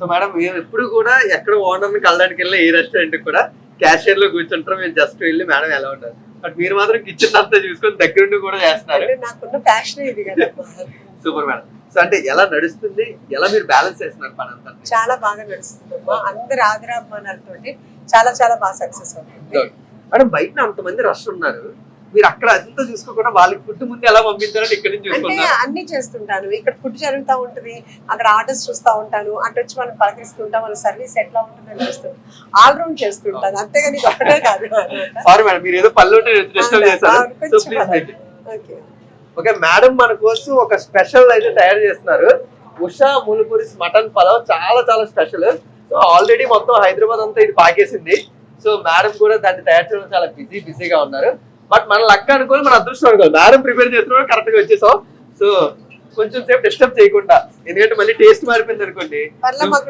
So madam మేము ఎప్పుడు కూడా ఎక్కడ ఓనర్ ని కలడానికి వెళ్ళిన ఏ రెస్టారెంట్ కూడా క్యాషియర్ లో కూర్చుంటారు, మేము జస్ట్ వెళ్ళి మేడం ఎలా ఉంటారు, బట్ మీరు మాత్రం కిచెన్ అంతా చూసుకొని దగ్గరుండి కూడా చేస్తున్నారు. నాకున్న ప్యాషన్ ఇది కదా. Super madam. సో అంటే ఎలా నడుస్తుంది, ఎలా మీరు బ్యాలెన్స్ చేస్తున్నారు పని అంతా? చాలా బాగా నడుస్తుంది అందరు ఆదరాభిమానాలతో చాలా చాలా బాగా సక్సెస్ అవుతుంది మేడం. బయట అంతమంది రష్ ఉన్నారు, మీరు అక్కడ అంతా చూసుకోకుండా వాళ్ళకి ఫుడ్ ముందు ఎలా పంపించాలని ఇక్కడ నుంచి అంటే చూసుకుంటారు? అన్ని చేస్తుంటాను. ఇక్కడ ఫుడ్ జరుగుతూ ఉంటది, అక్కడ ఆర్డర్స్ చూస్తూ ఉంటాను, అటు వచ్చి మనం పలకరిస్తుంటాం, వాళ్ళ సర్వీస్ ఎట్లా ఉంటుందని చూస్తుంటాం, ఆల్ రౌండ్ చేస్తుంటాను. అంతేగాని ఇది ఒకటే కాదు. సారీ మేడం, మీరు ఏదో పళ్ళు డిస్టర్బ్ చేశారు. So please. ఓకే మేడం, మన కోసం ఒక స్పెషల్ అయితే తయారు చేస్తున్నారు. ఉషా ములుపురిస్ మటన్ పలావ్, చాలా చాలా స్పెషల్. సో ఆల్రెడీ మొత్తం హైదరాబాద్ అంతా ఇది పాకేసింది. సో మేడం కూడా దాన్ని తయారు చేయడం చాలా బిజీగా ఉన్నారు. బట్ మన లక్ అనుకోవాలి, మన అదృష్టం అనుకోవాలి, మేడం ప్రిపేర్ చేస్తున్నా కరెక్ట్ గా వచ్చేసాం. సో కొంచెం సేపు డిస్టర్బ్ చేయకుండా, ఎందుకంటే మళ్ళీ టేస్ట్ మారిపోయింది అనుకోండి.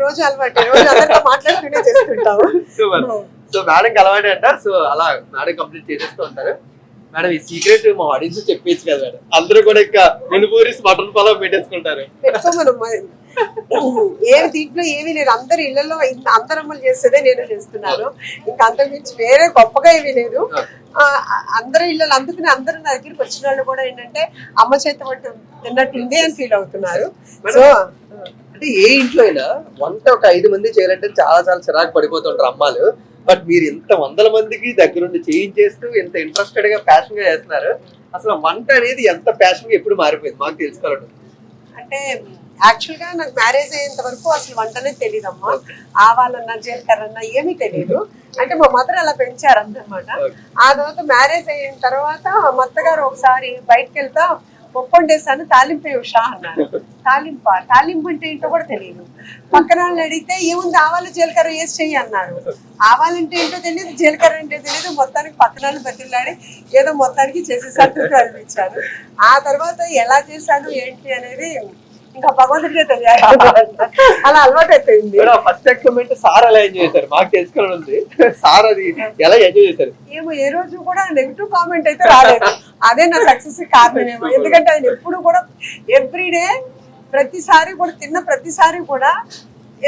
రోజు అలవాటు మాట్లాడుతూనే చేస్తుంటాము. సో మేడం అలవాటు అంట. సో అలా మేడం కంప్లీట్ చేసేస్తూ ఉంటారు. మేడం ఈ సీక్రెట్ మా ఆడియన్స్ చెప్పేచ్చు కదా మేడం, అందరూ కూడా ఇంకా ములుపూరిస్ మటన్ పలావ్ పెట్టేసుకుంటారు. ఏమి దీంట్లో ఏమీ లేదు, అందరు ఇళ్లలో అందరమ్మలు చేసేదే నేను చేస్తున్నాను. ఇంకా అంతకు మించి వేరే గొప్పగా ఏమీ లేదు. అందరూ ఇళ్ళలో, అందుకని అందరూ నా దగ్గరికి వచ్చిన వాళ్ళు కూడా ఏంటంటే అమ్మ చేత వంట తిన్నట్టుంది అని ఫీల్ అవుతున్నారు. సో అంటే ఏ ఇంట్లో అయినా వంట ఒక 5 మంది చేయాలంటే చాలా చాలా చిరాకు పడిపోతుంటారు అమ్మాలు. బట్ మీరు ఇంత 100 మందికి దగ్గరుండి చేయించేస్తూ ఎంత ఇంట్రెస్టెడ్ గా ప్యాషన్ గా చేస్తున్నారు. అసలు వంట అనేది ఎంత ప్యాషన్ గా ఎప్పుడు మారిపోయింది మాకు తెలుసుకోవాలంటే? అంటే యాక్చువల్ గా నాకు మ్యారేజ్ అయ్యేంత వరకు అసలు వంటనే తెలియదమ్మా. ఆవాలన్నా జీలకర్ర అన్నా ఏమీ తెలియదు. అంటే మా మదర్ అలా పెంచారు అన్నమాట. ఆ తర్వాత మ్యారేజ్ అయిన తర్వాత మా అత్తగారు ఒకసారి బయటకు వెళ్తా పప్పు వండేసాను, తాలింపే ఉషా అన్నారు. తాలింపు అంటే ఏంటో కూడా తెలియదు. పక్కన వాళ్ళని అడిగితే ఏముంది, ఆవాలు జీలకర్ర వేసి చెయ్యి అన్నారు. ఆవాలంటే ఏంటో తెలియదు, జీలకర్ర అంటే తెలియదు. మొత్తానికి పక్కన వాళ్ళు బతిలాడి ఏదో మొత్తానికి చేసేసరికి అనిపించారు. ఆ తర్వాత ఎలా చేశాను ఏంటి అనేది ఇంకా భగవంతుడికే తెలియాలి. అలా అలవాటు అయిపోయింది. ఫస్ట్ ఎక్స్పెరిమెంట్ సార్ అలా ఎంజాయ్ చేశారు, మాకు తెలుసుకోవడం ఉంది. సార్ అది ఎలా ఎంజాయ్ చేశారు? ఏమో ఏ రోజు కూడా నెగిటివ్ కామెంట్ అయితే రాలేదు. అదే నా సక్సెస్ కారణమేమో. ఎందుకంటే ఆయన ఎప్పుడు కూడా ఎవ్రీడే ప్రతిసారి కూడా తిన్న ప్రతిసారి కూడా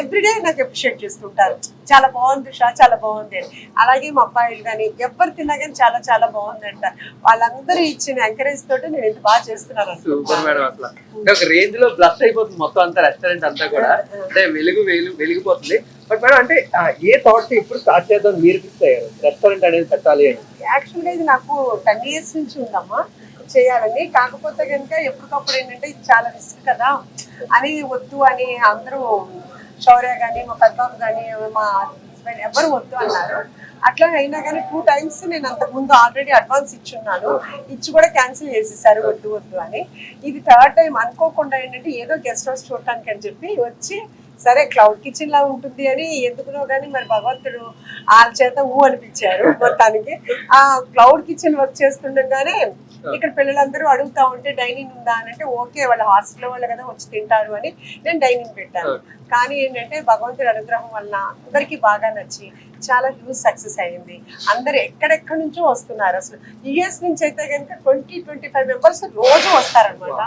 ఎవ్రీడే నాకు అప్రిషియేట్ చేస్తుంటారు. చాలా బాగుంది ఉషా, చాలా బాగుంది అని. అలాగే మా అబ్బాయిలు కానీ ఎవరు తిన్నా కానీ చాలా చాలా బాగుంది అంటారు. వాళ్ళందరూ ఇచ్చిన ఎంకరేజ్ తోటి నేను ఎంత బాగా చేస్తున్నాను. Super madam. అసలు ఒక రేంజ్ లో బ్లష్ అయిపోతుంది మొత్తం అంతా రెస్టారెంట్ అంతా కూడా, అంటే వెలిగిపోతుంది. బట్ మేడం అంటే ఏ థాట్ ఇప్పుడు స్టార్ట్ చేద్దాం మీరు ఫిక్స్ అయ్యారు రెస్టారెంట్ అనేది పెట్టాలి అని? యాక్చువల్గా ఇది నాకు 10 years నుంచి ఉందమ్మా చేయాలని. కాకపోతే కనుక ఎప్పటికప్పుడు ఏంటంటే ఇది చాలా రిస్క్ కదా అని వద్దు అని అందరూ, శౌర్య కానీ మా పెద్దబాబు కానీ మా హస్బెండ్ ఎవరు వద్దు అన్నారు. అట్లా అయినా కానీ 2 times నేను అంతకుముందు ఆల్రెడీ అడ్వాన్స్ ఇచ్చున్నాను, ఇచ్చి కూడా క్యాన్సిల్ చేసేసారు వద్దు అని. ఇది 3rd time అనుకోకుండా ఏంటంటే ఏదో గెస్ట్ హౌస్ చూడటానికి అని చెప్పి వచ్చి, సరే క్లౌడ్ కిచెన్ లా ఉంటుంది అని ఎందుకునో కానీ మరి భగవంతుడు వాళ్ళ చేత అనిపించారు. మొత్తానికి ఆ క్లౌడ్ కిచెన్ వర్క్ చేస్తుండగానే ఇక్కడ పిల్లలందరూ అడుగుతా ఉంటే డైనింగ్ ఉందా అని అంటే ఓకే, వాళ్ళ హాస్టల్ వాళ్ళు కదా వచ్చి తింటారు అని నేను డైనింగ్ పెట్టాను. కానీ ఏంటంటే భగవంతుడి అనుగ్రహం వల్ల అందరికీ బాగా నచ్చి చాలా హ్యూజ్ సక్సెస్ అయింది. అందరు ఎక్కడెక్కడి నుంచో వస్తున్నారు. అసలు యూఎస్ నుంచి అయితే కనుక 20-25 members రోజు వస్తారనమాట.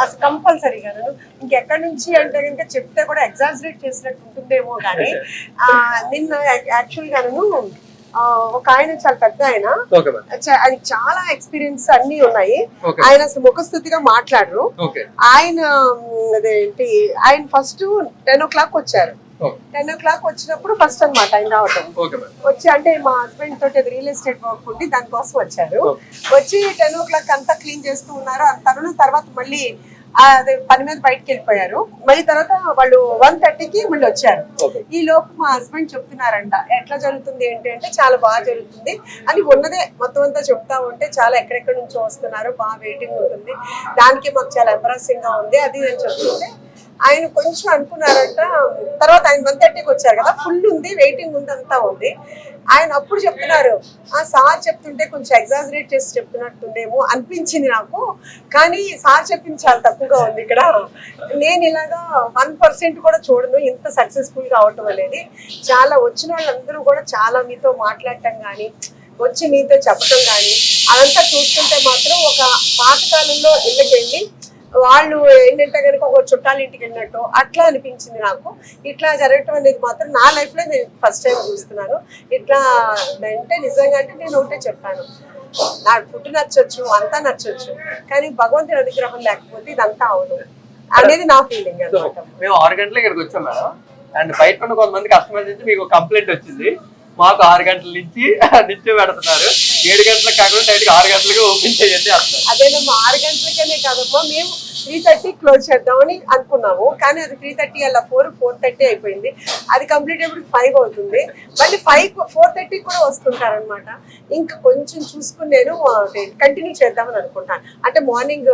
అసలు కంపల్సరీగాను. ఇంకెక్కడి నుంచి అంటే కనుక చెప్తే కూడా ఎగ్జాజరేట్ చేసినట్టు ఉంటుందేమో కానీ నిన్న యాక్చువల్గాను ఒక ఆయన చాలా పెద్ద ఆయన, ఆయన చాలా ఎక్స్పీరియన్స్ అన్ని ఉన్నాయి. ఆయన అసలు ముఖస్థుతిగా మాట్లాడరు. ఆయన అదేంటి, ఆయన ఫస్ట్ 10 o'clock వచ్చారు. 10 o'clock వచ్చినప్పుడు ఫస్ట్ అనమాట ఆయన రావటం. వచ్చి అంటే మా హస్బెండ్ తోటి రియల్ ఎస్టేట్ వర్క్ ఉండి దానికోసం వచ్చారు. వచ్చి 10 o'clock అంతా క్లీన్ చేస్తూ ఉన్నారు. తర్వాత మళ్ళీ అదే పని మీద బయటకు వెళ్ళిపోయారు. మళ్ళీ తర్వాత వాళ్ళు 1:30కి మళ్ళీ వచ్చారు. ఈ లోపు మా హస్బెండ్ చెప్తున్నారంట ఎట్లా జరుగుతుంది ఏంటి అంటే చాలా బాగా జరుగుతుంది అని ఉన్నదే మొత్తం అంతా చెప్తా ఉంటే చాలా ఎక్కడెక్కడి నుంచో వస్తున్నారు, బాగా వెయిటింగ్ ఉంటుంది, దానికి మాకు చాలా ఎంబరాసింగ్ గా ఉంది అది అని చెప్తుంటే ఆయన కొంచెం అనుకున్నారంట. తర్వాత ఆయన 1:30కి వచ్చారు కదా, ఫుల్ ఉంది, వెయిటింగ్ ఉంది, అంతా ఉంది. ఆయన అప్పుడు చెప్తున్నారు, సార్ చెప్తుంటే కొంచెం ఎగ్జాజరేట్ చేసి చెప్తున్నట్టుందేమో అనిపించింది నాకు, కానీ సార్ చెప్పింది చాలా తక్కువగా ఉంది ఇక్కడ. నేను ఇలాగా 1% కూడా చూడను ఇంత సక్సెస్ఫుల్ గా అవటం అనేది. చాలా వచ్చిన వాళ్ళందరూ కూడా చాలా మీతో మాట్లాడటం కానీ వచ్చి మీతో చెప్పటం కానీ అదంతా చూస్తుంటే మాత్రం ఒక పాతకాలంలో ఇళ్ళకెళ్ళి వాళ్ళు ఏంటంటే కనుక ఒక చుట్టాల ఇంటికి వెళ్ళినట్టు అట్లా అనిపించింది నాకు. ఇట్లా జరగటం అనేది మాత్రం నా లైఫ్ లో నేను ఫస్ట్ టైం చూస్తున్నాను. ఇట్లా అంటే నిజంగా అంటే నేను ఒకటే చెప్పాను, నాకు ఫుడ్ నచ్చొచ్చు, అంతా నచ్చొచ్చు, కానీ భగవంతుడి అనుగ్రహం లేకపోతే ఇదంతా అవదు అనేది నా ఫీలింగ్ అనమాట. మేము 6 గంటలకు ఇక్కడికి వచ్చాం మేడం, అండ్ బయట ఉన్న కొంతమంది కస్టమర్స్ నుంచి మీకు కంప్లైంట్ వచ్చింది, మాకు 6 గంటల నుంచి నిత్య పెడుతున్నారు, 7 గంటలకు కాకుండా డైరెక్ట్ 6 గంటలకు ఓపెన్ చేయండి అంటున్నారు. అదేనమ్మా, 6 గంటలకనే కాదమ్మా, మేము 3:30 క్లోజ్ చేద్దామని అనుకున్నాము, కానీ అది 3:30 అలా 4:30 అయిపోయింది. అది కంప్లీట్ అయినప్పుడు 5 అవుతుంది. మళ్ళీ 4:30 కూడా వస్తుంటారనమాట. ఇంకా కొంచెం చూసుకుని నేను కంటిన్యూ చేద్దామని అనుకుంటాను. అంటే మార్నింగ్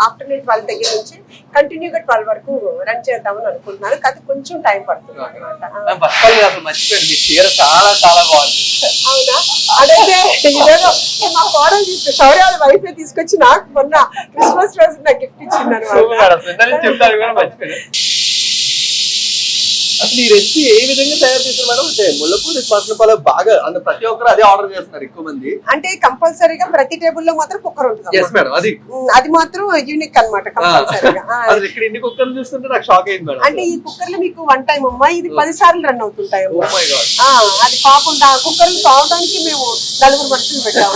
ఆఫ్టర్నూన్ 12 దగ్గర నుంచి కంటిన్యూగా 12 వరకు రన్ చేద్దామని అనుకుంటున్నాను. కానీ కొంచెం టైం పడుతుంది అనమాట. చాలా చాలా బాగుంది. అవునా, అదైతే ఇదేదో మా కోడలు శౌర్య వాళ్ళ వైఫ్ తీసుకొచ్చి నాకు మొన్న క్రిస్మస్ రోజు నాకు గిఫ్ట్ ఇచ్చింది అనమాట. అసలు ఈ రెసిపీ ఏ విధంగా తయారు చేస్తారు మేడం? అంటే ముల్లపూరి స్మటన్ పలావ్ బాగా అంటే ప్రతి ఒక్కరు అదే ఆర్డర్ చేస్తున్నారు ఎక్కువ మంది. అంటే కంపల్సరీగా ప్రతి టేబుల్ లో మాత్రం కుక్కర్ ఉంటుంది. అది మాత్రం యూనిక్ అనమాట. కంపల్సరీగా ఇక్కడ ఇన్ని కుక్కర్లు చూస్తుంటే నాకు షాక్ అయింది మేడం. అంటే ఈ కుక్కర్లు మీకు 1 టైం అమ్మా, ఇది 10 సార్లు రన్ అవుతుంటాయి. అది కాకుండా కుక్కర్లు కావడానికి మేము 4 మనుషులు పెట్టాము.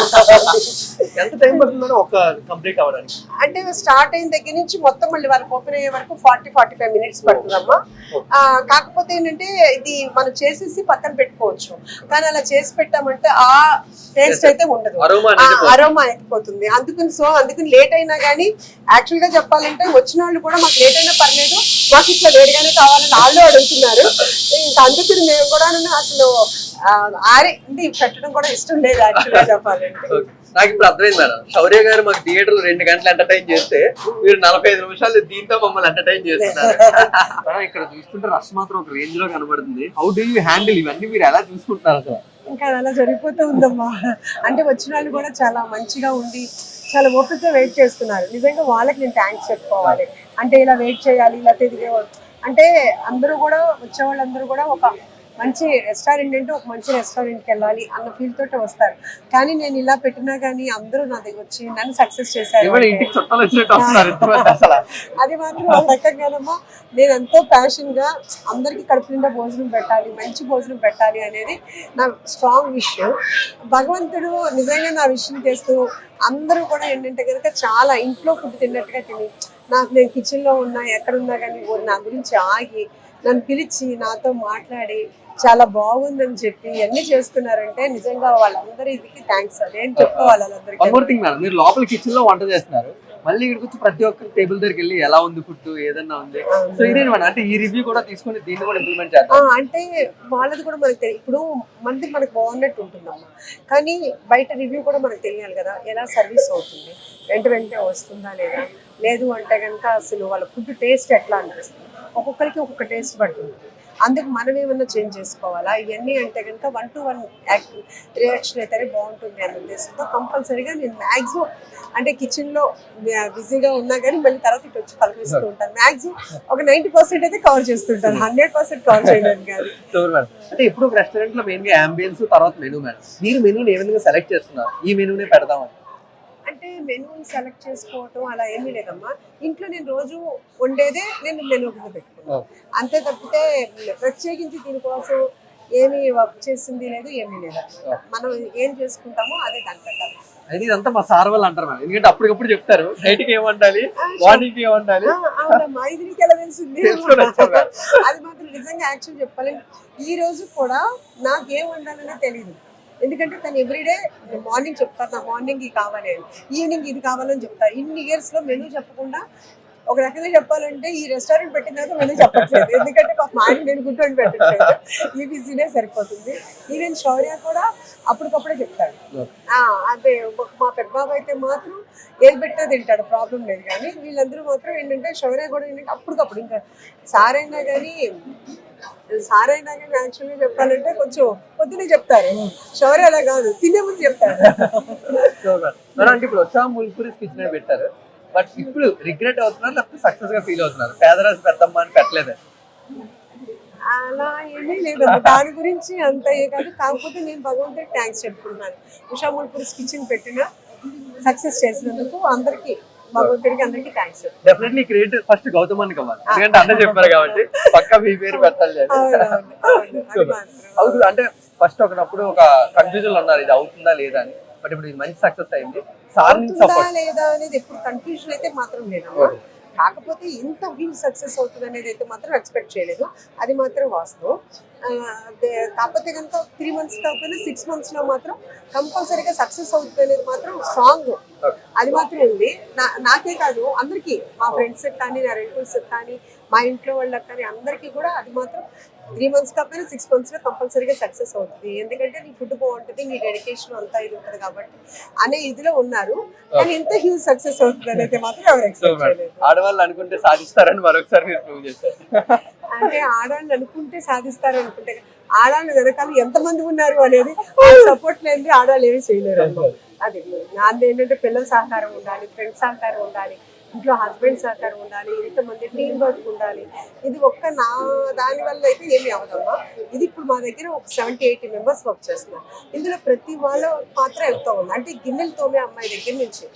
ఎంత టైం పడుతుంది మేడం ఒక కంప్లీట్ అవ్వడానికి? అంటే స్టార్ట్ అయిన దగ్గర నుంచి మొత్తం మళ్ళీ వాళ్ళకి ఓపెన్ అయ్యే వరకు 40-45 మినిట్స్ పడుతుందమ్మా. కాకపోతే ఏంటంటే ఇది మనం చేసేసి పక్కన పెట్టుకోవచ్చు, కానీ అలా చేసి పెట్టామంటే ఆ టేస్ట్ అయితే ఉండదు, అరోమా అయిపోతుంది. అందుకని లేట్ అయినా కానీ యాక్చువల్ గా చెప్పాలంటే వచ్చిన వాళ్ళు కూడా మాకు లేట్ అయినా పర్లేదు, మాకు ఇట్లా వేడిగానే కావాలని వాళ్ళు అడుగుతున్నారు. ఇంకా అందుకని మేము కూడా అసలు పెట్టడం కూడా ఇష్టం లేదు యాక్చువల్ గా చెప్పాలంటే. నాకు ఇప్పుడు అర్థమైంది మేడం, శౌర్య గారు మాకు థియేటర్ 2 గంటలు ఎంటర్టైన్ చేస్తే మీరు 45 నిమిషాలు దీంతో మమ్మల్ని ఎంటర్టైన్ చేస్తున్నారు. ఇక్కడ చూస్తుంటే రష్ మాత్రం ఒక రేంజ్ లో కనబడుతుంది. హౌ డూ యూ హ్యాండిల్ ఇవన్నీ, మీరు ఎలా చూసుకుంటున్నారు అసలు? ఇంకా అలా జరిగిపోతూ ఉందమ్మా. అంటే వచ్చిన వాళ్ళు కూడా చాలా మంచిగా ఉండి చాలా ఓపికగా వెయిట్ చేస్తున్నారు. నిజంగా వాళ్ళకి నేను థ్యాంక్స్ చెప్పుకోవాలి. అంటే ఇలా వెయిట్ చేయాలి, ఇలా తిరిగేవాళ్ళు అంటే అందరూ కూడా వచ్చే వాళ్ళందరూ కూడా ఒక మంచి రెస్టారెంట్ అంటే ఒక మంచి రెస్టారెంట్కి వెళ్ళాలి అన్న ఫీల్ తోటి వస్తారు. కానీ నేను ఇలా పెట్టినా కానీ అందరూ నా దగ్గర వచ్చి నన్ను సక్సెస్ చేశారు. అది మాత్రం ఒక రకంగానమ్మా, నేను ఎంతో ప్యాషన్ గా అందరికి కడుపు నిండా భోజనం పెట్టాలి, మంచి భోజనం పెట్టాలి అనేది నా స్ట్రాంగ్ విషయం. భగవంతుడు నిజంగా నా విషయం చేస్తూ అందరూ కూడా ఏంటంటే కనుక చాలా ఇంట్లో ఫుడ్ తిన్నట్టుగా తిని నాకు నేను కిచెన్లో ఉన్నా ఎక్కడున్నా కానీ నా గురించి ఆగి నన్ను పిలిచి నాతో మాట్లాడి చాలా బాగుందని చెప్పి అన్ని చేస్తున్నారంటే నిజంగా వాళ్ళందరూ ఇది థ్యాంక్స్. అదేం చెప్పుకోవాలి వాళ్ళందరికీ. మీరు లోపల కిచెన్ లో వంట చేస్తున్నారు, మళ్ళీ ఇక్కడికి వచ్చి ప్రతి ఒక్కరి టేబుల్ దగ్గరికి వెళ్ళి ఎలా ఉంది ఫుడ్ ఏదన్నా ఉంది, సో ఇదేనమాట. అంటే ఈ రివ్యూ కూడా తీసుకొని దీన్ని కూడా ఇంప్లిమెంట్ చేద్దాం. అంటే వాళ్ళది కూడా మనకు తెలియదు. ఇప్పుడు మనది మనకు బాగున్నట్టు ఉంటుందమ్మా, కానీ బయట రివ్యూ కూడా మనకు తెలియాలి కదా, ఎలా సర్వీస్ అవుతుంది, వెంటనే వస్తుందా లేదా, లేదు అంటే కనుక అసలు వాళ్ళ ఫుడ్ టేస్ట్ ఎట్లా అనిపిస్తుంది. ఒక్కొక్కరికి ఒక్కొక్క టేస్ట్ పడుతుంది. అందుకు మనం ఏమన్నా చేంజ్ చేసుకోవాలా ఇవన్నీ అంటే కనుక 1 to 1 రియాక్షన్ అయితేనే బాగుంటుంది అనే ఉద్దేశంతో కంపల్సరీగా నేను మ్యాక్సిమం అంటే కిచెన్లో బిజీగా ఉన్నా కానీ మళ్ళీ తర్వాత ఇటు వచ్చి పలకరిస్తూ ఉంటాను. మ్యాక్సిమం ఒక 90% అయితే కవర్ చేస్తుంటాను, 100% కవర్ చేయడానికి కాదు. అంటే ఇప్పుడు ఒక రెస్టారెంట్ లో మెయిన్ గా అంబియన్స్ తర్వాత మెనూ మేడం, మీరు మెనూని ఏ విధంగా సెలెక్ట్ చేస్తున్నారు? ఈ మెనూనే పెడదామని అంటే మెనూని సెలెక్ట్ చేసుకోవటం అలా ఏమీ లేదమ్మా. ఇంట్లో నేను రోజు వండేదే నేను మెనూ కింద పెట్టుకున్నాను అంతే తప్పితే ప్రత్యేకించి దీనికోసం ఏమి వర్క్ చేసింది లేదు, ఏమీ లేదు. మనం ఏం చేసుకుంటామో అదే దాని పెట్టాలి. అయితే ఇదంతా మా సార్ వాళ్ళు అంటారు మేడం, ఎందుకంటే అప్పటికప్పుడు చెప్తారు నైట్ కి ఏమంటాలి, మార్నింగ్ ఏమంటాలి. అవునమ్మా, ఇది నీకు ఎలా తెలిసింది? అది మాత్రం నిజంగా యాక్చువల్ చెప్పాలంటే ఈ రోజు కూడా నాకేం వండాలనే తెలియదు. ఎందుకంటే తను ఎవ్రీడే మార్నింగ్ చెప్తారు, నాకు మార్నింగ్ ఇది కావాలి అని, ఈవినింగ్ ఇది కావాలని చెప్తారు. ఇన్ని ఇయర్స్ లో మెనూ చెప్పకుండా ఒక రకంగా చెప్పాలంటే ఈ రెస్టారెంట్ పెట్టిన తర్వాత మెనూ చెప్పట్లేదు, ఎందుకంటే మా ఆయన నేను గుర్తు పెట్టట్లేదు, ఈ బిజీనే సరిపోతుంది. ఈవెన్ శౌర్య కూడా అప్పటికప్పుడే చెప్తాడు. అదే మా పెద్ద బాబు అయితే మాత్రం ఏది పెట్టినా తింటాడు, ప్రాబ్లం లేదు. కానీ వీళ్ళందరూ మాత్రం ఏంటంటే శౌర్య కూడా ఏంటంటే అప్పటికప్పుడు ఇంకా సారైనా కానీ యాక్చువల్గా చెప్పాలంటే కొంచెం పొద్దునే చెప్తారు. శౌర్య అలా కాదు, తినే ముందు చెప్తారు. అంటే ఇప్పుడు వచ్చా ముల్పూరి కిచెన్ పెట్టారు, బట్ ఇప్పుడు రిగ్రెట్ అవుతున్నారు లేకపోతే సక్సెస్ గా ఫీల్ అవుతున్నారు? పేదరాజు పెద్దమ్మ అని పెట్టలేదు అలా ఏమీ లేదు, దాని గురించి అంత ఏ కాదు. కాకపోతే నేను భగవంతుడికి థ్యాంక్స్ చెప్పుకుంటున్నాను. ఉషా ముల్పూరి కిచెన్ పెట్టిన సక్సెస్ చేసినందుకు అందరికీ భగవంతుడికి అందరికీ thanks. Definitely create first Gautam అని కావాలి, ఎందుకంటే అన్న చెప్పారు కాబట్టి పక్కా మీ పేరు పెట్టాలి. అవును, అంటే ఫస్ట్ ఒకనప్పుడు ఒక కన్ఫ్యూజన్ ఉన్నారు ఇది అవుతుందా లేదా అని, బట్ ఇప్పుడు ఇది మంచి సక్సెస్ అయింది. సార్ నుంచి సపోర్ట్ లేదా అనేది ఎప్పుడు కన్ఫ్యూజన్ అయితే మాత్రం లేదు. కాకపోతే ఇంత హ్యూజ్ సక్సెస్ అవుతుంది అనేది అయితే మాత్రం ఎక్స్పెక్ట్ చేయలేదు, అది మాత్రం వాస్తవం. కాకపోతే కనుక 3 months కాకపోయినా 6 months లో మాత్రం కంపల్సరీగా సక్సెస్ అవుతుంది అనేది మాత్రం స్ట్రాంగ్ అది మాత్రం ఉంది. నాకే కాదు అందరికీ, మా ఫ్రెండ్స్ కానీ నా రిలేటివ్స్ కానీ మా ఇంట్లో వాళ్ళకి కానీ అందరికీ కూడా అది మాత్రం 3 months కాకపోయినా 6 months లో కంపల్సరీగా సక్సెస్ అవుతుంది. ఎందుకంటే నీ ఫుడ్ బాగుంటుంది, నీ డెడికేషన్ అంతా ఇది ఉంటుంది కాబట్టి అనే ఇదిలో ఉన్నారు. కానీ ఇంత హ్యూజ్ సక్సెస్ అవుతుంది అనేది మాత్రం ఎవరు ఎక్స్పెక్ట్ చేయలేదు. ఆడవాళ్ళు అనుకుంటే సాధిస్తారని మరొకసారి మీరు ప్రూవ్ చేశారు. అంటే ఆడవాళ్ళు అనుకుంటే సాధిస్తారు అనుకుంటే, ఆడవాళ్ళు వెనకాల ఎంతమంది ఉన్నారు అనేది సపోర్ట్ లేని ఆడవాళ్ళు ఏమీ చేయలేరు. అది నాది ఏంటంటే పిల్లల సహకారం ఉండాలి, ఫ్రెండ్స్ సహకారం ఉండాలి, ఇంట్లో హస్బెండ్ సహకారం ఉండాలి, ఇంతమంది టీం వర్క్ ఉండాలి. ఇది ఒక్క నా దాని వల్ల అయితే ఏమి అవదమ్మా. ఇది ఇప్పుడు మా దగ్గర ఒక 70-80 members వర్క్ చేస్తున్నారు. ఇందులో ప్రతి వాళ్ళ పాత్ర ఎంతో ఉంది. అంటే గిన్నెలు తోమే అమ్మాయి దగ్గర నుంచి,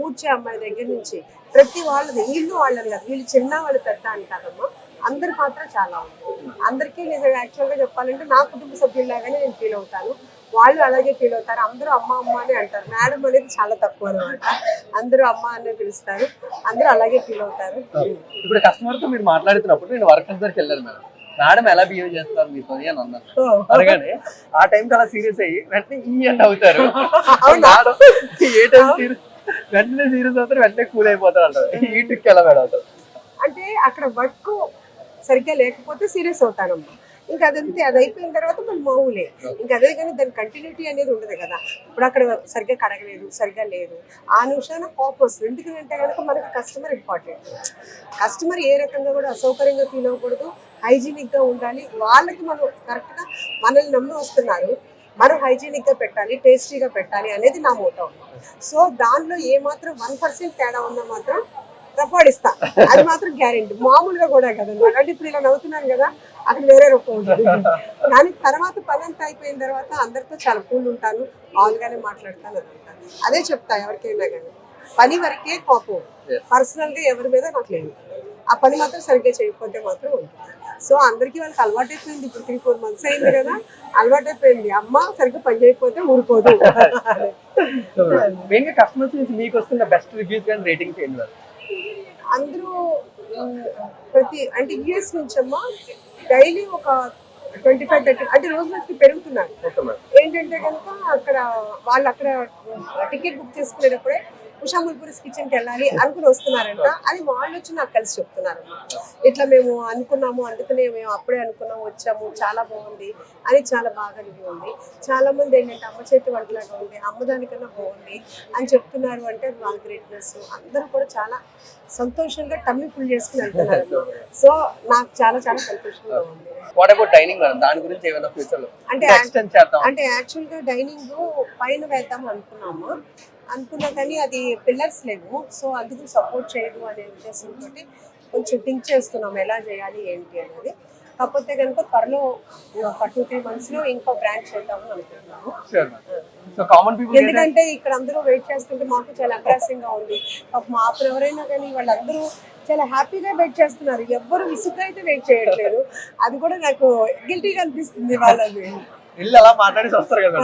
ఊడ్చే అమ్మాయి దగ్గర నుంచి ప్రతి వాళ్ళది, వీళ్ళు వాళ్ళని కాదు, వీళ్ళు చిన్న వాళ్ళు పెద్ద అని కాదమ్మా, అందరి పాత్ర చాలా ఉంది. అందరికీ నేను యాక్చువల్గా చెప్పాలంటే నా కుటుంబ సభ్యుల్లాగానే నేను ఫీల్ అవుతాను, వాళ్ళు అలాగే ఫీల్ అవుతారు. అందరూ అమ్మ అమ్మ అని అంటారు, మేడం అనేది చాలా తక్కువ అనమాట. అందరూ అమ్మ అనే పిలుస్తారు, అందరూ అలాగే ఫీల్ అవుతారు. ఇప్పుడు కస్టమర్ తో మీరు మాట్లాడుతున్నప్పుడు నేను వర్కర్స్ దగ్గరికి వెళ్ళాను మేడం, మేడం ఎలా బిహేవ్ చేస్తారు మీతో అని అన్నాను. అనగానే ఆ టైం అలా సీరియస్ అయ్యి వెంటనే ఈ అండ్ అవుతారు. ఏ టైం సీరియస్ వెంటనే సీరియస్ అవుతారు, వెంటనే కూల్ అయిపోతారు అంటారు. ఈ ట్రిక్ ఎలా మేడం అవుతారు? అంటే అక్కడ వర్క్ సరిగ్గా లేకపోతే సీరియస్ అవుతానమ్మా. ఇంకా అదంతే, అది అయిపోయిన తర్వాత మన మామూలే. ఇంకా అదే కానీ దాని కంటిన్యూటీ అనేది ఉండదు కదా. ఇప్పుడు అక్కడ సరిగ్గా కడగలేదు, సరిగ్గా లేదు, ఆ నిమిషాన కోపం వస్తుంది. ఎందుకంటే కనుక మనకి కస్టమర్ ఇంపార్టెంట్. కస్టమర్ ఏ రకంగా కూడా అసౌకర్యంగా ఫీల్ అవ్వకూడదు, హైజీనిక్గా ఉండాలి. వాళ్ళకి మనం కరెక్ట్గా మనల్ని నమ్మి వస్తున్నారు, మనం హైజీనిక్గా పెట్టాలి, టేస్టీగా పెట్టాలి అనేది నా మోటో. సో దానిలో ఏమాత్రం 1% తేడా ఉన్నా మాత్రం రఫాడిస్తా, అది మాత్రం గ్యారెంటీ. మామూలుగా కూడా కదన్నమాట. అంటే ఇప్పుడు ఇలా నవ్వుతున్నాను కదా, అక్కడ వేరే రూపం ఉంటుంది. కానీ తర్వాత పని అంతా అయిపోయిన తర్వాత అందరితో చాలా కూల్ ఉంటాను, మామూలుగానే మాట్లాడతాను అనుకుంటాను. అదే చెప్తా ఎవరికైనా కానీ, పని వరకే కోపం, పర్సనల్గా ఎవరి మీద నాకు లేదు. ఆ పని మాత్రం సరిగ్గా చేయకపోతే మాత్రం ఉంటుంది. సో అందరికీ వాళ్ళకి అలవాటు అయిపోయింది. ఇప్పుడు 3-4 months అయింది కదా, అలవాటు అయిపోయింది. అమ్మ సరిగ్గా పని చేయకపోతే ఊరుకోదు. మెయిన్గా కస్టమర్స్ నుంచి మీకు వస్తున్న బెస్ట్ రివ్యూస్ కానీ రేటింగ్స్ ఏంటి? అందరూ ప్రతి అంటే యూఎస్ నుంచి అమ్మా డైలీ ఒక 25-30 అంటే రోజులకి పెరుగుతున్నారు. ఏంటంటే కనుక అక్కడ వాళ్ళు అక్కడ టికెట్ బుక్ చేసుకునేటప్పుడే ఉషా ముల్పురిస్ కిచెన్కి వెళ్ళాలి అనుకుని వస్తున్నారంట. అది వాళ్ళు వచ్చి నాకు కలిసి చెప్తున్నారు, ఇట్లా మేము అనుకున్నాము, అందుకనే మేము అప్పుడే అనుకున్నాము, వచ్చాము, చాలా బాగుంది అని, చాలా బాగా రివ్యూ ఉంది. చాలా మంది ఏంటంటే అమ్మ చేతి వంటలాగా ఉంది, అమ్మదానికన్నా బాగుంది అని చెప్తున్నారు. అంటే వాళ్ళ గ్రేట్నెస్, అందరూ కూడా చాలా సంతోషంగా టమ్మి ఫుల్ చేసుకుని వెళ్తున్నారు. సో నాకు చాలా చాలా సంతోషంగా ఉంది. వాట్ అబౌట్ డైనింగ్ మేడం, దాని గురించి ఏమైనా ఫ్యూచర్ లో అంటే యాక్చువల్గా డైనింగ్ పైన వేద్దాం అనుకున్నా కానీ అది పిల్లర్స్ లేవు, సో అందుకు సపోర్ట్ చేయదు అనే ఉద్దేశంతో కొంచెం థింక్ చేస్తున్నాం ఎలా చేయాలి ఏంటి అనేది. కాకపోతే కనుక త్వరలో ఒక 2-3 months లో ఇంకో బ్రాంచ్ చేద్దామని అనుకుంటున్నాము. ఎందుకంటే ఇక్కడ అందరూ వెయిట్ చేస్తుంటే మాకు చాలా ఎంప్రెసింగ్ గా ఉంది. మా ఎవరైనా కానీ వాళ్ళందరూ చాలా హ్యాపీగా వెయిట్ చేస్తున్నారు, ఎవ్వరు విసుగ్గా అయితే వెయిట్ చేయట్లేదు. అది కూడా నాకు గిల్టీగా అనిపిస్తుంది వాళ్ళది. ఇల్లు అలా మాట్లాడి వస్తారు కదా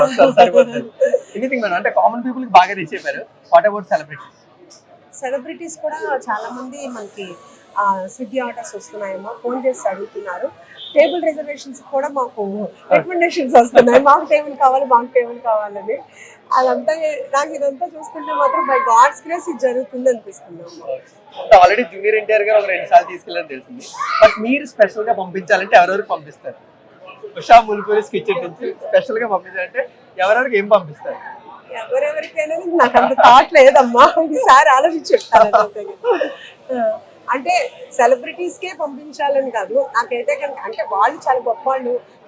ఎనీథింగ్ మేడం, అంటే కామన్ పీపుల్ కి బాగా రీచ్ అయిపోయారు. వాట్ అబౌట్ సెలబ్రిటీస్ కూడా చాలా మంది మనకి స్విగ్గీ ఆర్డర్స్ వస్తున్నాయేమో, ఫోన్ చేసి అడుగుతున్నారు. టేబుల్ రిజర్వేషన్స్ కూడా మాకు రికమెండేషన్స్ వస్తున్నాయి, మాకు టేబుల్ కావాలని. అదంతా నాకు ఇదంతా చూస్తుంటే మాత్రం బై గాడ్స్ గ్రేస్ ఇది జరుగుతుంది అనిపిస్తుంది. ఆల్రెడీ జూనియర్ ఎన్టీఆర్ గారు ఒక 2 సార్లు తీసుకెళ్ళని తెలిసింది, బట్ మీరు స్పెషల్ గా పంపించాలంటే ఎవరెవరికి పంపిస్తారు? ఉషా ముల్పురిస్ కిచెన్ నుంచి స్పెషల్ గా పంపించాలంటే ఎవరెవరికి ఏం పంపిస్తారు? ఎవరెవరికైనా నాకు అంత థాట్ లేదమ్మా, ఈసారి ఆలోచించి చెప్తాను. అంటే సెలబ్రిటీస్కే పంపించాలని కాదు, నాకైతే కనుక అంటే వాళ్ళు చాలా గొప్ప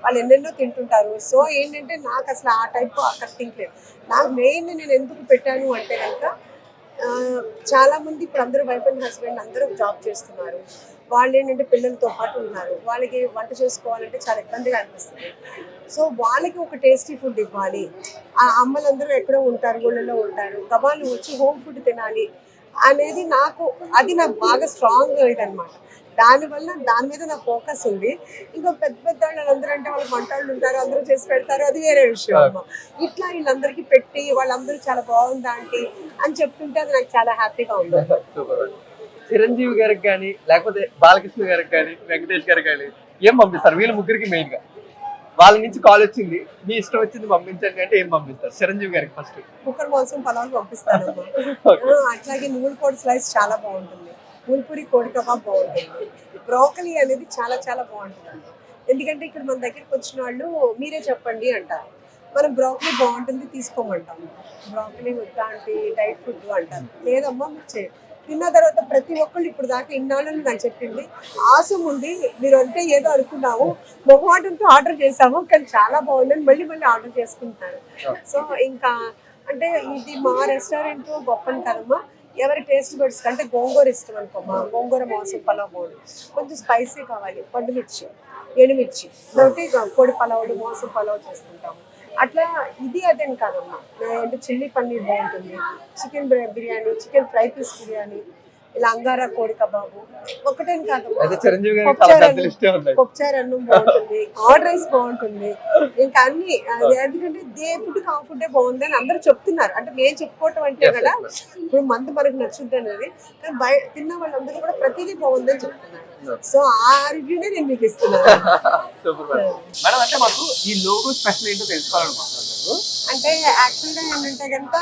వాళ్ళు ఎన్నెన్నో తింటుంటారు. సో ఏంటంటే నాకు అసలు ఆ టైప్ థింక్ లేదు. నాకు మెయిన్ నేను ఎందుకు పెట్టాను అంటే కనుక చాలా మంది ఇప్పుడు అందరూ వైఫ్ అండ్ హస్బెండ్ అందరూ జాబ్ చేస్తున్నారు. వాళ్ళు ఏంటంటే పిల్లలతో పాటు ఉన్నారు, వాళ్ళకి వంట చేసుకోవాలంటే చాలా ఇబ్బందిగా అనిపిస్తుంది. సో వాళ్ళకి ఒక టేస్టీ ఫుడ్ ఇవ్వాలి. ఆ అమ్మలందరూ ఎక్కడో ఉంటారు, ఊళ్ళలో ఉంటారు, గబాలు వచ్చి హోమ్ ఫుడ్ తినాలి అనేది అది నాకు బాగా స్ట్రాంగ్ ఇదనమాట. దానివల్ల దాని మీద నా ఫోకస్ ఉంది. ఇంకో పెద్ద పెద్ద వాళ్ళందరూ అంటే వాళ్ళు వంటలు ఉంటారు, అందరూ చేసి పెడతారు, అది వేరే విషయం అమ్మ. ఇట్లా వీళ్ళందరికీ పెట్టి వాళ్ళందరూ చాలా బాగుంది ఆంటీ అని చెప్తుంటే అది నాకు చాలా హ్యాపీగా ఉంది. చిరంజీవి గారికి కానీ లేకపోతే బాలకృష్ణ గారికి కానీ వెంకటేష్ గారికి కానీ ఏం పంపిస్తారు? వీళ్ళ ముగ్గురికి మెయిన్ గా వాళ్ళ నుంచి కాల్ వచ్చింది, మీ ఇష్టం వచ్చింది పంపించండి అంటే ఏం పంపిస్తారు? చిరంజీవి గారికి ఫస్ట్ కుక్కర్ మాంసం పలావ్ పంపిస్తానమ్మా. అట్లాగే నువ్వుల పొడి స్లైస్ చాలా బాగుంటుంది, పూల్పూరి కోడి కబాబ్ బాగుంటుంది, బ్రోకలీ అనేది చాలా చాలా బాగుంటుంది. ఎందుకంటే ఇక్కడ మన దగ్గరికి వచ్చిన వాళ్ళు మీరే చెప్పండి అంటారు, మనం బ్రోకలీ బాగుంటుంది తీసుకోమంటాం. బ్రోకలీ వద్దా అంటే డైట్ ఫుడ్ అంటారు. లేదమ్మా మీరు తిన్న తర్వాత ప్రతి ఒక్కళ్ళు ఇప్పుడు దాకా ఇన్నాళ్ళు నాకు చెప్పింది ఆశం ఉంది, మీరు అంటే ఏదో అనుకున్నాము మొహమాటంతో ఆర్డర్ చేసాము కానీ చాలా బాగుందని మళ్ళీ మళ్ళీ ఆర్డర్ చేసుకుంటారు. సో ఇంకా అంటే ఇది మా రెస్టారెంట్ గొప్పని కదమ్మా, ఎవరి టేస్ట్ బడ్స్ అంటే గోంగూర ఇష్టం అనుకోమ్మా, గోంగూర మాంసం పలావ్ బాగుంది, కొంచెం స్పైసీ కావాలి, పండుమిర్చి ఎండుమిర్చి కాబట్టి కోడి పలావులు మాంసం పలావ్ చేసుకుంటాము. అట్లా ఇది అదేని కాదమ్మా, అంటే చిల్లీ పన్నీర్ బాగుంటుంది, chicken biryani, chicken fry piece biryani, ఇలా అంగారా కోడి కబాబు ఒకటేని కాదమ్మా, కొప్చార్ అన్నం బాగుంటుంది, కర్డ్ రైస్ బాగుంటుంది, ఇంకా అన్ని. ఎందుకంటే దే ఫుడ్ కా ఫుడ్డే బాగుంది అని అందరూ చెప్తున్నారు. అంటే మేము చెప్పుకోవటం అంటే కదా ఇప్పుడు మంది మనకు నచ్చుద్ది అనేది, కానీ తిన్న వాళ్ళందరూ కూడా ప్రతిదీ బాగుందని చెప్తున్నారు. సో ఆ రివ్యూనే నేను మీకు ఇస్తున్నాను. మేడం అంటే మాకు ఈ లోగో స్పెషల్ ఏంటో తెలుసుకోవాలనుకుంటున్నాను. అంటే యాక్చువల్గా ఏంటంటే కనుక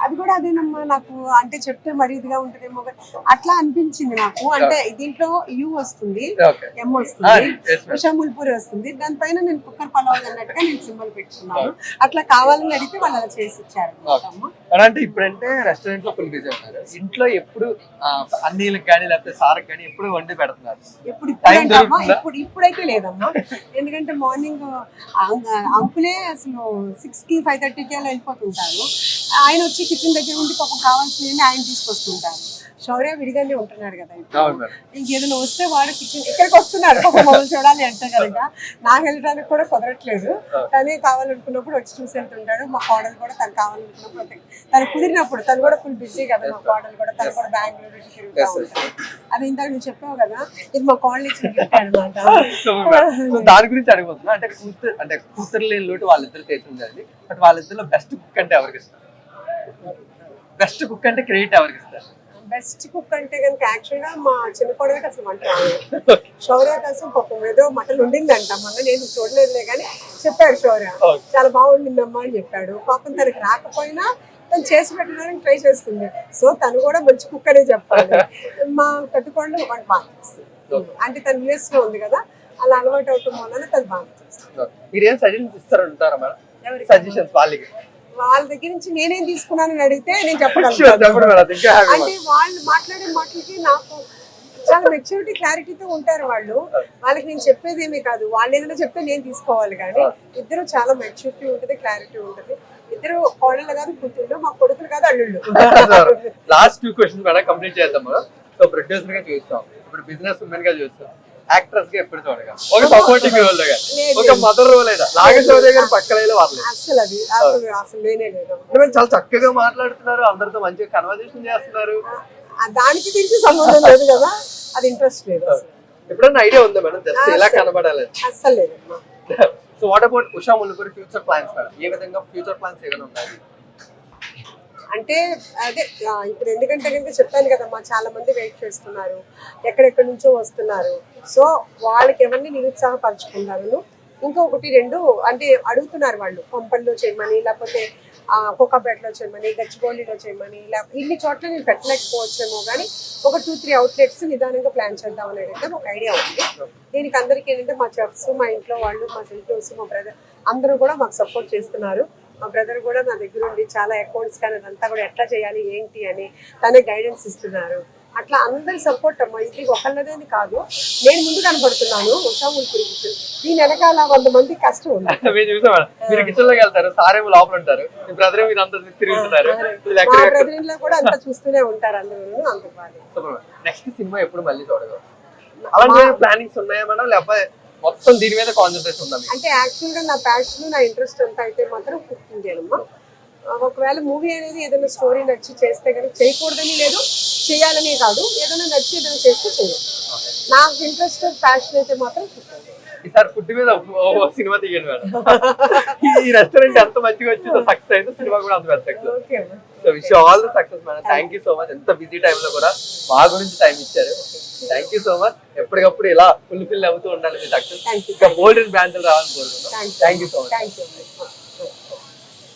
అది కూడా అదేనమ్మా, నాకు అంటే చెప్తే మరి ఇదిగా ఉంటుందేమో అట్లా అనిపించింది నాకు. అంటే దీంట్లో యూ వస్తుంది, ఎం వస్తుంది, ఉషా ముల్పూరి వస్తుంది, దానిపైన నేను కుక్కర్ పలావ్ అన్నట్టుగా నేను సింబల్ పెట్టుకున్నాను. అట్లా కావాలని అడిగితే వాళ్ళు అలా చేసి ఇచ్చారు. అంటే ఇప్పుడంటే రెస్టారెంట్ లో ఫుల్ బిజీ ఉన్నారు, ఇంట్లో ఎప్పుడు అన్నీలకు కానీ లేకపోతే సార్కి కానీ ఎప్పుడు వండి పెడుతున్నారు? ఇప్పుడైతే లేదమ్మా, ఎందుకంటే మార్నింగ్ అంకులే అసలు 6కి 5:30కి అలా వెళ్ళిపోతుంటారు. ఆయన వచ్చి కిచెన్ దగ్గర ఉండి పాపం కావాల్సినవి ఆయన తీసుకొస్తుంటారు. శౌర్య విడిగానే ఉంటున్నాడు కదా, ఇంకేదైనా వస్తే వాడు కిచెన్ ఇక్కడికి వస్తున్నారు మమ్మల్ని చూడాలి అంటే కనుక నాకు వెళ్ళడానికి కూడా కుదరట్లేదు. తనే కావాలనుకున్నప్పుడు వచ్చి చూసి వెళ్తుంటాడు. మా కోడలు కూడా తను కావాలనుకున్నప్పుడు తను కుదిరినప్పుడు, తను కూడా ఫుల్ బిజీ కదా మా కోడలు కూడా, తను కూడా బెంగళూరు తిరుగుతూ ఉంటాడు. అది ఇందాక నువ్వు చెప్పావు కదా, ఇది మా కోడలు ఇచ్చిన గిఫ్ట్ అనమాట. దాని గురించి అడిగిపోతున్నా, అంటే కూతురు లేని లోటు వాళ్ళిద్దరు చేసింది, బట్ వాళ్ళిద్దరిలో బెస్ట్ కుక్ అంటే ఎవరికి ఇస్తారు? బెస్ట్ కుక్ అంటే క్రెడిట్ ఎవరికి ఇస్తారు? బెస్ట్ కుక్ అంటే కనుక యాక్చువల్గా మా చిన్న కోడలికి అసలు వంట రాదు. శౌర్య కోసం పాపం ఏదో మటన్ ఉండిందంట, మొన్న నేను చూడలేదులే కానీ చెప్పాడు శౌర్య చాలా బాగుండిందమ్మా అని చెప్పాడు. పాపం తనకి రాకపోయినా తను చేసి పెట్టడానికి ట్రై చేస్తుంది. సో తను కూడా మంచి కుక్ అనే చెప్పాలి. మా పెద్ద కోడలు వంట బాగా చేస్తుంది, అంటే తను యూఎస్ లో ఉంది కదా, అలా అలవాటు అవటం వల్ల తను బాగా చేస్తుంది. మీరేం సజెషన్స్ ఇస్తారంటారా మేడం? సజెషన్స్ వాళ్ళ దగ్గర నుంచి నేనేం తీసుకున్నానని అడిగితే నేను చెప్పగలను. అంటే వాళ్ళు మాట్లాడే మాటలకి నాకు చాలా మెచ్యూరిటీ క్లారిటీతో ఉంటారు వాళ్ళు. వాళ్ళకి నేను చెప్పేది ఏమీ కాదు, వాళ్ళు ఏదైనా చెప్తే నేను తీసుకోవాలి. కానీ ఇద్దరు చాలా మెచ్యూరిటీ ఉంటుంది, క్లారిటీ ఉంటుంది. ఇద్దరు కోడళ్ళు కాదు కూతుళ్ళు, మా కొడుకులు కాదు అల్లుళ్ళు. లాస్ట్ 2 క్వశ్చన్స్ మేడం కంప్లీట్ చేద్దాం. మనం సో ప్రొడ్యూసర్ గా చూస్తాం, ఇప్పుడు బిజినెస్ ఉమెన్ గా చూస్తాం, యాక్ట్రెస్ గా ఎప్పుడు చూడగా ఒక సపోర్టింగ్ రోల్ గా ఒక మదర్ రోల్ అయినా నాగశౌర్య గారు పక్కన అసలు అది అసలు లేనే లేదు. చాలా చక్కగా మాట్లాడుతున్నారు, అందరితో మంచిగా కన్వర్జేషన్ చేస్తున్నారు. దానికి దీనికి సంబంధం లేదు కదా, అది ఇంట్రెస్ట్ లేదు. ఎప్పుడన్నా ఐడియా ఉందా మేడం జస్ట్ ఎలా కనబడాలి? అసలు లేదు. So what about Usha Mulpuri future plans madam? ఏ విధంగా ఫ్యూచర్ ప్లాన్స్ ఏమైనా ఉన్నాయి? అంటే అదే ఇప్పుడు ఎందుకంటే కనుక చెప్పాను కదమ్మా, చాలా మంది వెయిట్ చేస్తున్నారు, ఎక్కడెక్కడి నుంచో వస్తున్నారు. సో వాళ్ళకి ఎవరిని నిరుత్సాహపరచుకున్నారు. ఇంకొకటి 2 అంటే అడుగుతున్నారు వాళ్ళు, కొంపల్లో చేయమని, లేకపోతే కోకాపేటలో చేయమని, గచ్చిబౌలిలో చేయమని, ఇన్ని చోట్ల నేను పెట్టలేకపోవచ్చేమో కానీ ఒక 2-3 అవుట్లెట్స్ నిదానంగా ప్లాన్ చేద్దాం అనేది అయితే ఒక ఐడియా ఉంది. దీనికి అందరికీ ఏంటంటే మా చెఫ్స్, మా ఇంట్లో వాళ్ళు, మా రిలేటివ్స్, మా బ్రదర్ అందరూ కూడా మాకు సపోర్ట్ చేస్తున్నారు. మా బ్రదర్ కూడా నా దగ్గర ఉండి చాలా అకౌంట్స్ కానీ అదంతా కూడా ఎట్లా చేయాలి ఏంటి అని తనే గైడెన్స్ ఇస్తున్నారు. అట్లా అందరి సపోర్ట్ అమ్మా, ఇది ఒకళ్ళదేని కాదు. నేను ముందు కనపడుతున్నాను ఉషా ముల్పూరి కిచెన్, దీని వెనకాల 100 మంది కష్టం ఉంది. మీరు కిచెన్ లోకి వెళ్తారు, సారేమో లోపల ఉంటారు, మీ బ్రదర్ మీద అంతా తిరుగుతున్నారు. మా బ్రదర్ ఇంట్లో కూడా అంతా చూస్తూనే ఉంటారు అందరూ. అంత బాగా. నెక్స్ట్ సినిమా ఎప్పుడు మళ్ళీ చూడగలం అలాంటి ప్లానింగ్స్ ఉన్నాయా మేడం, లేకపోతే మొత్తం దీని మీద కాన్సంట్రేషన్ ఉందా? అంటే యాక్చువల్ గా నా ప్యాషన్, నా ఇంట్రెస్ట్ అంతా అయితే మాత్రం కుకింగ్ చేయడమ్మా. ఒకవేళ మూవీ అనేది ఏదైనా స్టోరీ నచ్చి చేస్తే కనుక చేయకూడదని లేదు, చేయాలని కాదు, ఏదైనా నచ్చి ఏదైనా చేస్తే చేయాలి. నాకు ఇంట్రెస్ట్ ప్యాషన్ అయితే మాత్రం చూడండి. ఈసారి ఫుడ్ మీద ఓ సినిమా తీయండి మేడం. ఈ రెస్టారెంట్ ఎంత మంచిగా వచ్చిందో సక్సెస్ అయితే సినిమా కూడా అంత పెద్ద success. Okay so wish all the success madam. Thank you so much. ఎంత బిజీ టైమ్ లో కూడా మా గురించి టైం ఇచ్చారు. Thank you so much. ఎప్పటికప్పుడు ఇలా ఫుల్ ఫిల్ అవుతూ ఉండాలి మీ సక్సెస్. ఇంకా బోల్డ్ బ్రాంచ్లు రావాలని కోరుకుంటున్నాం. Thank you so much. Thank you.